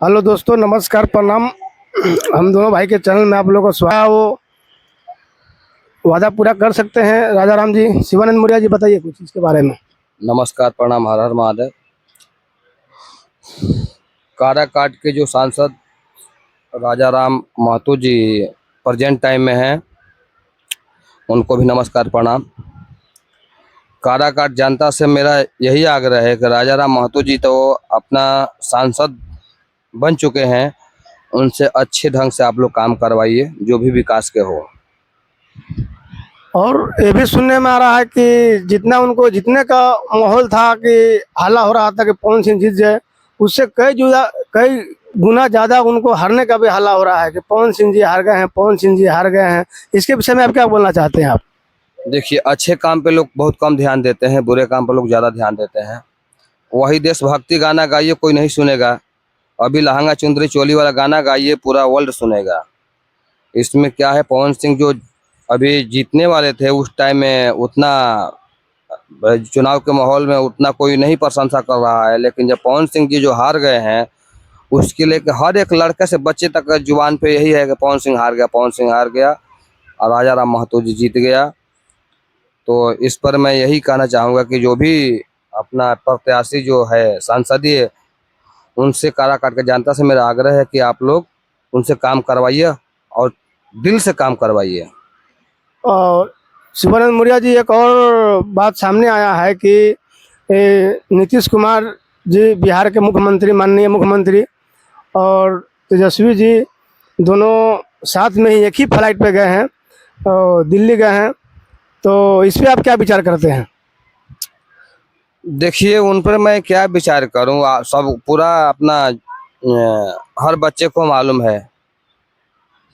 Hello दोस्तों, नमस्कार, प्रणाम। हम दोनों भाई के चैनल में आप लोगों को स्वागत है। वो वादा पूरा कर सकते हैं राजा राम जी? शिवानंद मौर्य जी, बताइए कुछ इसके बारे में। नमस्कार, प्रणाम, हर हर महादेव। काराकाट के जो सांसद राजा राम महतो जी प्रेजेंट टाइम में हैं, उनको भी नमस्कार प्रणाम। काराकाट जनता से मेरा यही आग्रह है कि राजा राम महतो जी तो अपना सांसद बन चुके हैं, उनसे अच्छे ढंग से आप लोग काम करवाइए, जो भी विकास के हो। और ये भी सुनने में आ रहा है कि जितना उनको जीतने का माहौल था, कि हल्ला हो रहा था कि पवन सिंह जीत जाए, उससे कई गुना ज़्यादा उनको हारने का भी हल्ला हो रहा है कि पवन सिंह जी हार गए हैं, पवन सिंह जी हार गए हैं। इसके विषय में आप क्या बोलना चाहते हैं आप? देखिए, अच्छे काम पे लोग बहुत कम ध्यान देते हैं, बुरे काम पे लोग ज़्यादा ध्यान देते हैं। वही देशभक्ति गाना गाइए, कोई नहीं सुनेगा। अभी लहंगा चुंदरी चोली वाला गाना गाइए, पूरा वर्ल्ड सुनेगा। इसमें क्या है, पवन सिंह जो अभी जीतने वाले थे उस टाइम में उतना चुनाव के माहौल में उतना कोई नहीं प्रशंसा कर रहा है, लेकिन जब पवन सिंह जी जो हार गए हैं, उसके लिए हर एक लड़के से बच्चे तक जुबान पे यही है कि पवन सिंह हार गया, पवन सिंह हार गया और राजा राम महतो जी जीत गया। तो इस पर मैं यही कहना चाहूँगा कि जो भी अपना प्रत्याशी जो है सांसदीय, उनसे काराकाट के जनता से मेरा आग्रह है कि आप लोग उनसे काम करवाइए और दिल से काम करवाइए। और शिवानंद मौर्य जी, एक और बात सामने आया है कि नीतीश कुमार जी बिहार के मुख्यमंत्री, माननीय मुख्यमंत्री, और तेजस्वी जी दोनों साथ में ही एक ही फ्लाइट पे गए हैं और दिल्ली गए हैं। तो इस पे आप क्या विचार करते हैं? देखिए, उन पर मैं क्या विचार करूं, सब पूरा अपना हर बच्चे को मालूम है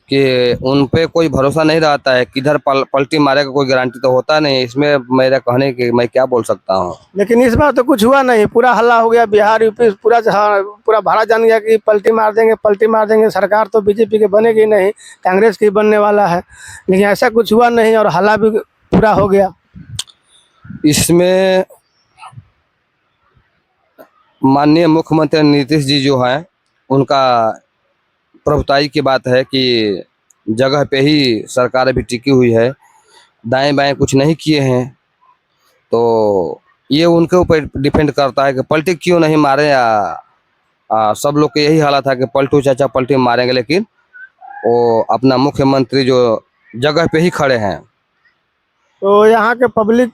कि उन पे कोई भरोसा नहीं रहता है, किधर पलटी मारेगा कोई गारंटी तो होता नहीं। इसमें मेरा कहने की मैं क्या बोल सकता हूँ। लेकिन इस बार तो कुछ हुआ नहीं, पूरा हल्ला हो गया, बिहार यूपी पूरा पूरा भारत जान गया कि पलटी मार देंगे, पलटी मार देंगे। सरकार तो बीजेपी की बनेगी नहीं, कांग्रेस की बनने वाला है। लेकिन ऐसा कुछ हुआ नहीं और हल्ला भी पूरा हो गया। इसमें माननीय मुख्यमंत्री नीतीश जी जो हैं, उनका प्रभुताई की बात है कि जगह पे ही सरकार अभी टिकी हुई है, दाएं बाएं कुछ नहीं किए हैं। तो ये उनके ऊपर डिपेंड करता है कि पलटी क्यों नहीं मारे, या सब लोग के यही हालत है कि पलटू चाचा पलटी मारेंगे, लेकिन वो अपना मुख्यमंत्री जो जगह पे ही खड़े हैं। तो यहाँ के पब्लिक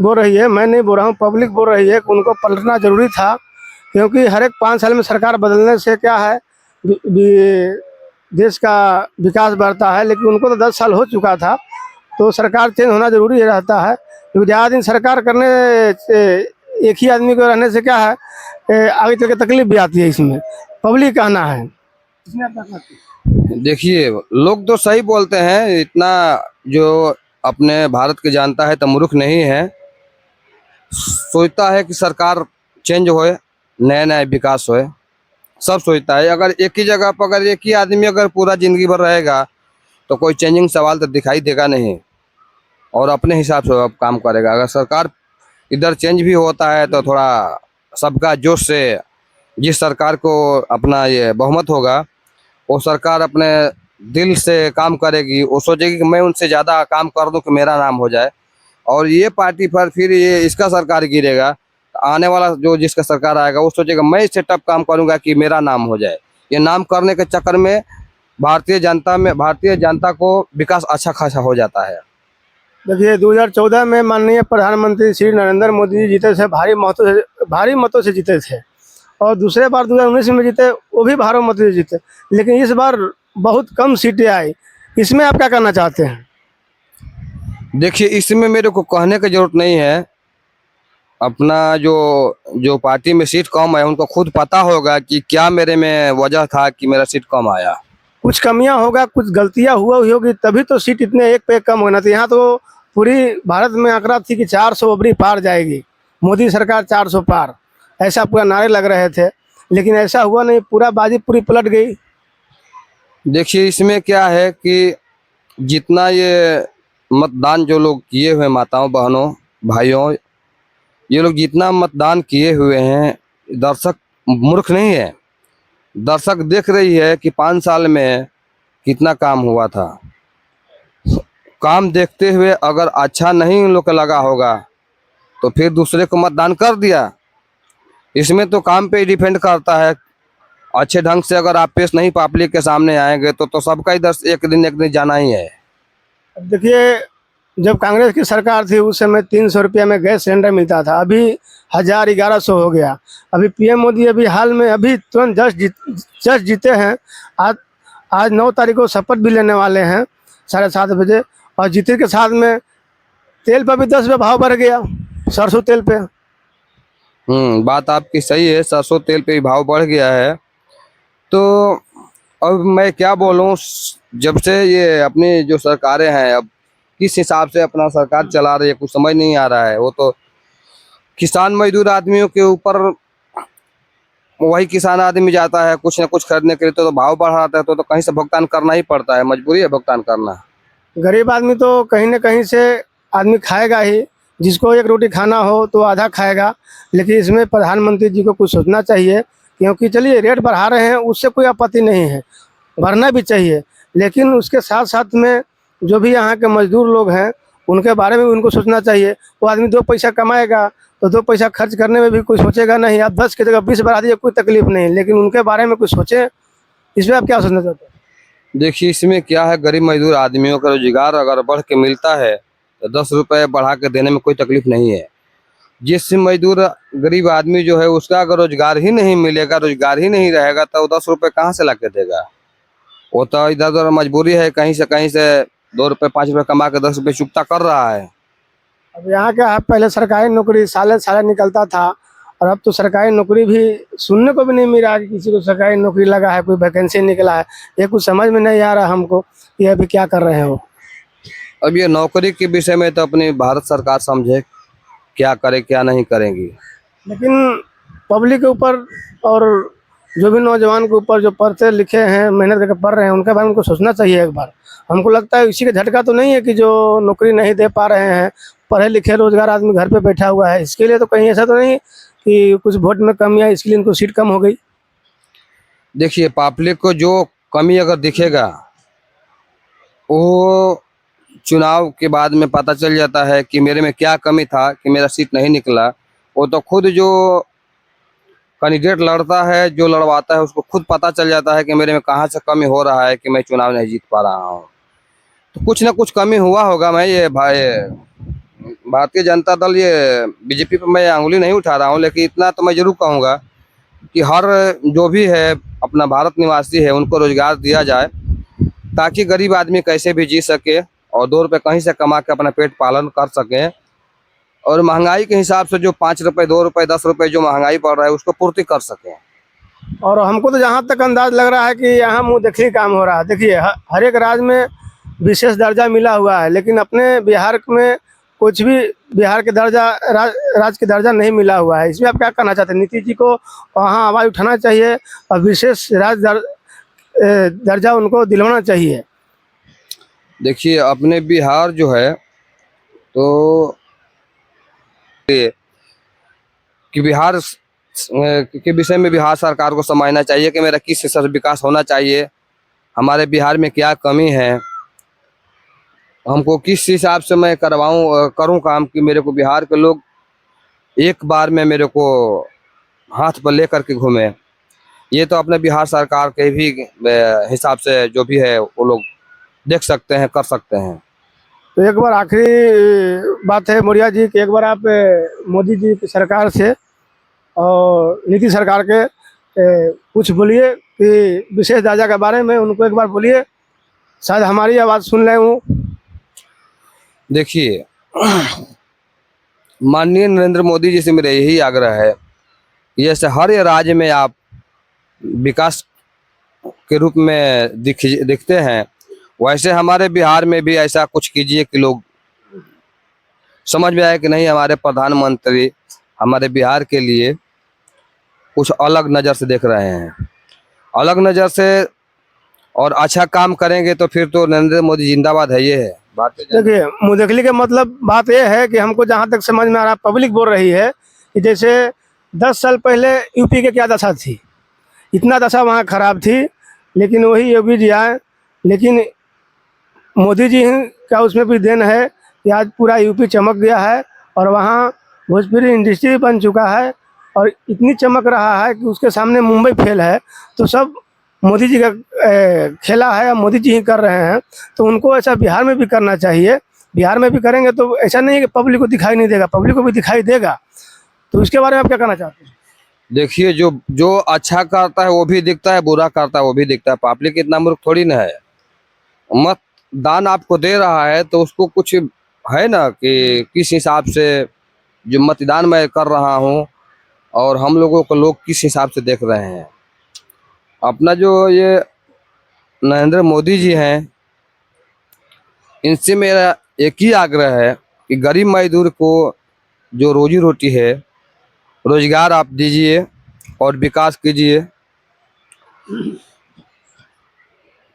बोल रही है, मैं नहीं बोल रहा हूँ, पब्लिक बोल रही है कि उनको पलटना जरूरी था, क्योंकि हर एक 5 साल में सरकार बदलने से क्या है, देश का विकास बढ़ता है। लेकिन उनको तो 10 साल हो चुका था, तो सरकार चेंज होना जरूरी रहता है, क्योंकि ज़्यादा दिन सरकार करने से, एक ही आदमी को रहने से क्या है, आगे चल के तकलीफ भी आती है। इसमें पब्लिक कहना है। इसमें आप क्या कहते हैं? देखिए, लोग तो सही बोलते हैं, इतना जो अपने भारत की जनता है तो मूर्ख नहीं है। सोचता है कि सरकार चेंज होए, नया नया विकास होए, सब सोचता है। अगर एक ही जगह पर अगर एक ही आदमी अगर पूरा जिंदगी भर रहेगा तो कोई चेंजिंग सवाल तो दिखाई देगा नहीं, और अपने हिसाब से अब काम करेगा। अगर सरकार इधर चेंज भी होता है तो थोड़ा सबका जोश से, जिस सरकार को अपना ये बहुमत होगा, वो सरकार अपने दिल से काम करेगी। वो सोचेगी कि मैं उनसे ज़्यादा काम कर दूं कि मेरा नाम हो जाए, और ये पार्टी पर फिर ये इसका सरकार गिरेगा। आने वाला जो जिसका सरकार आएगा वो सोचेगा मैं इससे टफ काम करूंगा कि मेरा नाम हो जाए। ये नाम करने के चक्कर में भारतीय जनता को विकास अच्छा खासा हो जाता है। देखिए, 2014 में माननीय प्रधानमंत्री श्री नरेंद्र मोदी जी जीते थे, भारी मतों से जीते थे। और दूसरे बार 2019 में जीते, वो भी भारी मतों से जीते। लेकिन इस बार बहुत कम सीटें आई। इसमें आप क्या कहना चाहते हैं? देखिए, इसमें मेरे को कहने की जरूरत नहीं है। अपना जो जो पार्टी में सीट कम है, उनको खुद पता होगा कि क्या मेरे में वजह था कि मेरा सीट कम आया। कुछ कमियां होगा, कुछ गलतियां हुई होगी, तभी तो सीट इतने एक पे कम होना था। यहाँ तो पूरी भारत में आंकड़ा थी कि 400 अबरी पार जाएगी, मोदी सरकार 400 पार, ऐसा पूरा नारे लग रहे थे। लेकिन ऐसा हुआ नहीं, पूरा बाजी पूरी पलट गई। देखिए, इसमें क्या है कि जितना ये मतदान जो लोग किए हुए, माताओं बहनों भाइयों, ये लोग जितना मतदान किए हुए हैं, दर्शक मूर्ख नहीं है। दर्शक देख रही है कि 5 साल में कितना काम हुआ था। काम देखते हुए अगर अच्छा नहीं उन लोग को लगा होगा तो फिर दूसरे को मतदान कर दिया। इसमें तो काम पे ही डिपेंड करता है। अच्छे ढंग से अगर आप पेश नहीं पब्लिक के सामने आएंगे तो सबका इधर एक दिन जाना ही है। अब देखिए, जब कांग्रेस की सरकार थी उस समय 300 रुपये में गैस सिलेंडर मिलता था, अभी 1100 हो गया। अभी पीएम मोदी अभी हाल में अभी तुरंत जस्ट जीते हैं। आज 9 तारीख को शपथ भी लेने वाले हैं 7:30 बजे, और जीते के साथ में तेल पर भी 10 रुपये भाव बढ़ गया, सरसों तेल पे। बात आपकी सही है, सरसों तेल पे भी भाव बढ़ गया है। तो अब मैं क्या बोलूं, जब से ये अपनी जो सरकारें हैं अब किस हिसाब से अपना सरकार चला रही है कुछ समझ नहीं आ रहा है। वो तो किसान मजदूर आदमियों के ऊपर, वही किसान आदमी जाता है कुछ ना कुछ खरीदने के लिए तो भाव बढ़ाता है तो कहीं से भुगतान करना ही पड़ता है, मजबूरी है भुगतान करना। गरीब आदमी तो कहीं न कहीं से आदमी खाएगा ही, जिसको एक रोटी खाना हो तो आधा खाएगा। लेकिन इसमें प्रधानमंत्री जी को कुछ सोचना चाहिए, क्योंकि चलिए रेट बढ़ा रहे हैं उससे कोई आपत्ति नहीं है, बढ़ना भी चाहिए, लेकिन उसके साथ साथ में जो भी यहाँ के मजदूर लोग हैं उनके बारे में भी उनको सोचना चाहिए। वो आदमी 2 पैसा कमाएगा तो 2 पैसा खर्च करने में भी कोई सोचेगा नहीं। आप 10 की जगह 20 बढ़ा दीजिए, कोई तकलीफ नहीं, लेकिन उनके बारे में कुछ सोचें। इसमें आप क्या सोचना चाहते हैं? देखिए इसमें क्या है, गरीब मजदूर आदमियों का रोजगार अगर बढ़ के मिलता है तो 10 रुपये बढ़ा के देने में कोई तकलीफ नहीं है। जिस मजदूर गरीब आदमी जो है उसका अगर रोजगार ही नहीं मिलेगा, रोजगार ही नहीं रहेगा तो वो 10 रुपये कहाँ से ला के देगा। वो तो इधर उधर मजबूरी है, कहीं से 2 रुपये 5 रुपये कमा के 10 रुपये चुकता कर रहा है। अब यहाँ क्या है, पहले सरकारी नौकरी साले साले निकलता था, और अब तो सरकारी नौकरी भी सुनने को भी नहीं मिल रहा कि किसी को सरकारी नौकरी लगा है, कोई वैकेंसी निकला है। ये कुछ समझ में नहीं आ रहा हमको कि अभी क्या कर रहे हो। अब ये नौकरी के विषय में तो अपनी भारत सरकार समझे क्या करे क्या नहीं करेंगी। लेकिन पब्लिक के ऊपर और जो भी नौजवान के ऊपर जो पढ़ते लिखे हैं, मेहनत करके पढ़ रहे हैं, उनके बारे में उनको सोचना चाहिए एक बार। हमको लगता है इसी का झटका तो नहीं है कि जो नौकरी नहीं दे पा रहे हैं, पढ़े लिखे रोजगार आदमी घर पे बैठा हुआ है, इसके लिए तो कहीं ऐसा तो नहीं कि कुछ वोट में कमी आई इसके लिए इनको सीट कम हो गई। देखिए पब्लिक को जो कमी अगर दिखेगा वो चुनाव के बाद में पता चल जाता है कि मेरे में क्या कमी था कि मेरा सीट नहीं निकला। वो तो खुद जो कैंडिडेट लड़ता है, जो लड़वाता है, उसको खुद पता चल जाता है कि मेरे में कहाँ से कमी हो रहा है कि मैं चुनाव नहीं जीत पा रहा हूँ। तो कुछ ना कुछ कमी हुआ होगा। मैं ये भाई भारतीय जनता दल ये बीजेपी पर मैं अंगुली नहीं उठा रहा हूँ, लेकिन इतना तो मैं जरूर कहूँगा कि हर जो भी है अपना भारत निवासी है उनको रोजगार दिया जाए ताकि गरीब आदमी कैसे भी जी सके और 2 रुपये कहीं से कमा के अपना पेट पालन कर सकें। और महंगाई के हिसाब से जो 5 रुपये 2 रुपये 10 रुपये जो महंगाई पड़ रहा है उसको पूर्ति कर सकें। और हमको तो जहाँ तक अंदाज लग रहा है कि यहाँ मुँह देखी काम हो रहा है। देखिए हर एक राज्य में विशेष दर्जा मिला हुआ है, लेकिन अपने बिहार में कुछ भी बिहार के दर्जा राज्य के दर्जा नहीं मिला हुआ है। इसमें आप क्या कहना चाहते हैं? नीतीश जी को वहाँ आवाज़ उठाना चाहिए और विशेष राज्य दर्जा उनको दिलवाना चाहिए। देखिए अपने बिहार जो है तो कि बिहार के विषय में बिहार सरकार को समझना चाहिए कि मेरा किस हिसाब से विकास होना चाहिए, हमारे बिहार में क्या कमी है, हमको किस हिसाब से मैं करूं काम कि मेरे को बिहार के लोग एक बार में मेरे को हाथ पर ले करके घूमे। ये तो अपने बिहार सरकार के भी हिसाब से जो भी है वो लोग देख सकते हैं, कर सकते हैं। तो एक बार आखिरी बात है मौर्य जी कि एक बार आप मोदी जी की सरकार से और नीतीश सरकार के कुछ बोलिए कि विशेष दर्जा के बारे में उनको एक बार बोलिए, शायद हमारी आवाज़ सुन रहे हूँ। देखिए माननीय नरेंद्र मोदी जी से मेरा यही आग्रह है कि जैसे हर राज्य में आप विकास के रूप में दिखते हैं, वैसे हमारे बिहार में भी ऐसा कुछ कीजिए कि लोग समझ में आए कि नहीं हमारे प्रधानमंत्री हमारे बिहार के लिए कुछ अलग नज़र से देख रहे हैं, अलग नज़र से और अच्छा काम करेंगे तो फिर तो नरेंद्र मोदी जिंदाबाद है। ये है बात। देखिए मुदखली का मतलब बात यह है कि हमको जहाँ तक समझ में आ रहा है, पब्लिक बोल रही है कि जैसे 10 साल पहले यूपी की क्या दशा थी, इतना दशा वहाँ खराब थी, लेकिन वही योगी जी आए। लेकिन मोदी जी का उसमें भी देन है कि आज पूरा यूपी चमक गया है और वहाँ भोजपुरी इंडस्ट्री बन चुका है और इतनी चमक रहा है कि उसके सामने मुंबई फेल है। तो सब मोदी जी का खेला है, मोदी जी ही कर रहे हैं। तो उनको ऐसा बिहार में भी करना चाहिए। बिहार में भी करेंगे तो ऐसा नहीं है कि पब्लिक को दिखाई नहीं देगा, पब्लिक को भी दिखाई देगा। तो इसके बारे में आप क्या कहना चाहते हैं? देखिए, जो जो अच्छा करता है वो भी दिखता है, बुरा करता है वो भी दिखता है। पब्लिक इतना मूर्ख थोड़ी ना है। मतदान आपको दे रहा है तो उसको कुछ है ना कि किस हिसाब से जो मतदान मैं कर रहा हूँ और हम लोगों को लोग किस हिसाब से देख रहे हैं। अपना जो ये नरेंद्र मोदी जी हैं, इनसे मेरा एक ही आग्रह है कि गरीब मजदूर को जो रोजी रोटी है, रोजगार आप दीजिए और विकास कीजिए।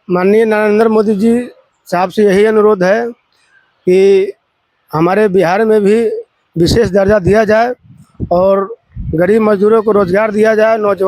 माननीय नरेंद्र मोदी जी साहब से यही अनुरोध है कि हमारे बिहार में भी विशेष दर्जा दिया जाए और गरीब मजदूरों को रोजगार दिया जाए, नौजवान